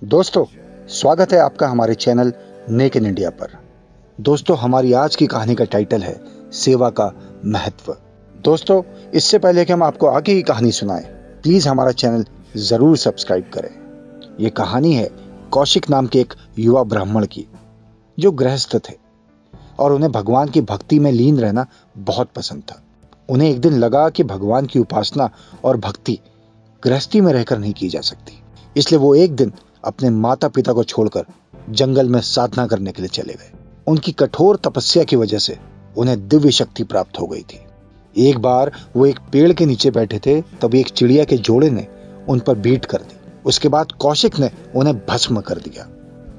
दोस्तों, स्वागत है आपका हमारे चैनल नेक इन इंडिया पर। दोस्तों, हमारी आज की कहानी का टाइटल है सेवा का महत्व। दोस्तों, इससे पहले कि हम आपको आगे की कहानी सुनाएं, प्लीज हमारा चैनल जरूर सब्सक्राइब करें। ये कहानी है कौशिक नाम के एक युवा ब्राह्मण की, जो गृहस्थ थे और उन्हें भगवान की भक्ति में लीन रहना बहुत पसंद था। उन्हें एक दिन लगा कि भगवान की उपासना और भक्ति गृहस्थी में रहकर नहीं की जा सकती, इसलिए वो एक दिन अपने माता पिता को छोड़कर जंगल में साधना करने के लिए चले गए। उनकी कठोर तपस्या की वजह से उन्हें दिव्य शक्ति प्राप्त हो गई थी। एक बार वो एक पेड़ के नीचे बैठे थे, तभी एक चिड़िया के जोड़े ने उन पर बीट कर दी। उसके बाद कौशिक ने उन्हें भस्म कर दिया।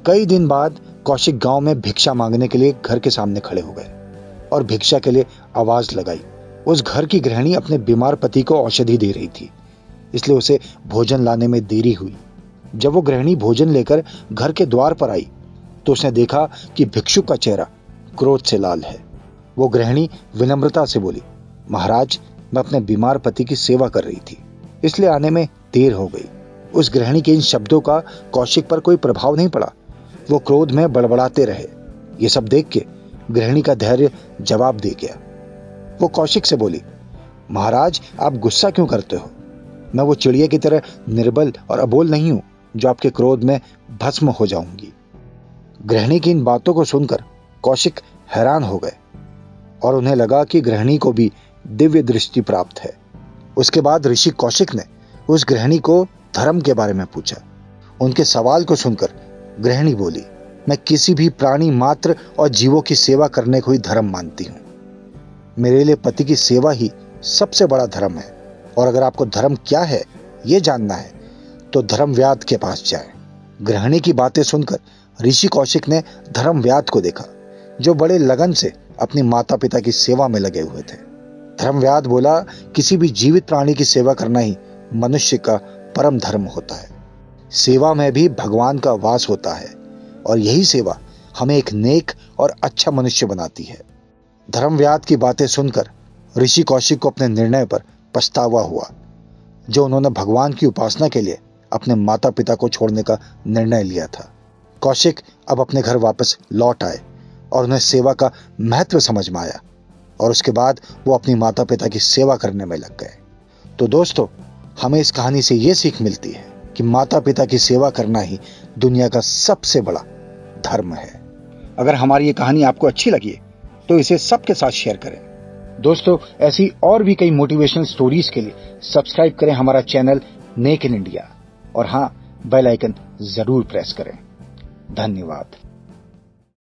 कई दिन बाद कौशिक गांव में भिक्षा मांगने के लिए घर के सामने खड़े हो गए और भिक्षा के लिए आवाज लगाई। उस घर की गृहिणी अपने बीमार पति को औषधि दे रही थी, इसलिए उसे भोजन लाने में देरी हुई। जब वो गृहिणी भोजन लेकर घर के द्वार पर आई तो उसने देखा कि भिक्षुक का चेहरा क्रोध से लाल है। वो गृहिणी विनम्रता से बोली, महाराज, मैं अपने बीमार पति की सेवा कर रही थी, इसलिए आने में देर हो गई। उस गृहिणी के इन शब्दों का कौशिक पर कोई प्रभाव नहीं पड़ा। वो क्रोध में बड़बड़ाते रहे। ये सब देख के गृहिणी का धैर्य जवाब दे गया। वो कौशिक से बोली, महाराज, आप गुस्सा क्यों करते हो? मैं वो चिड़िया की तरह निर्बल और अबोल नहीं हूं जो आपके क्रोध में भस्म हो जाऊंगी। गृहिणी की इन बातों को सुनकर कौशिक हैरान हो गए और उन्हें लगा कि गृहिणी को भी दिव्य दृष्टि प्राप्त है। उसके बाद ऋषि कौशिक ने उस गृहिणी को धर्म के बारे में पूछा। उनके सवाल को सुनकर गृहिणी बोली, मैं किसी भी प्राणी मात्र और जीवों की सेवा करने को ही धर्म मानती हूं। मेरे लिए पति की सेवा ही सबसे बड़ा धर्म है, और अगर आपको धर्म क्या है ये जानना है तो धर्मव्याध के पास जाएं। गृहिणी की बातें सुनकर ऋषि कौशिक ने धर्मव्याध को देखा, जो बड़े लगन से अपनी माता पिता की सेवा में लगे हुए थे। धर्मव्याध बोला, किसी भी जीवित प्राणी की सेवा करना ही मनुष्य का परम धर्म होता है। सेवा में भी भगवान का वास होता है, और यही सेवा हमें एक नेक और अच्छा मनुष्य बनाती है। धर्मव्याध की बातें सुनकर ऋषि कौशिक को अपने निर्णय पर पछतावा हुआ, जो उन्होंने भगवान की उपासना के लिए अपने माता पिता को छोड़ने का निर्णय लिया था। कौशिक अब अपने घर वापस लौट आए और उन्हें सेवा का महत्व समझ में आया, और उसके बाद वो अपनी माता पिता की सेवा करने में लग गए। तो दोस्तों, हमें इस कहानी से ये सीख मिलती है कि माता पिता की सेवा करना ही दुनिया का सबसे बड़ा धर्म है। अगर हमारी ये कहानी आपको अच्छी लगी तो इसे सबके साथ शेयर करें। दोस्तों, ऐसी और भी कई मोटिवेशनल स्टोरीज के लिए सब्सक्राइब करें हमारा चैनल नेक इन इंडिया, और हाँ, बेल आइकन जरूर प्रेस करें। धन्यवाद।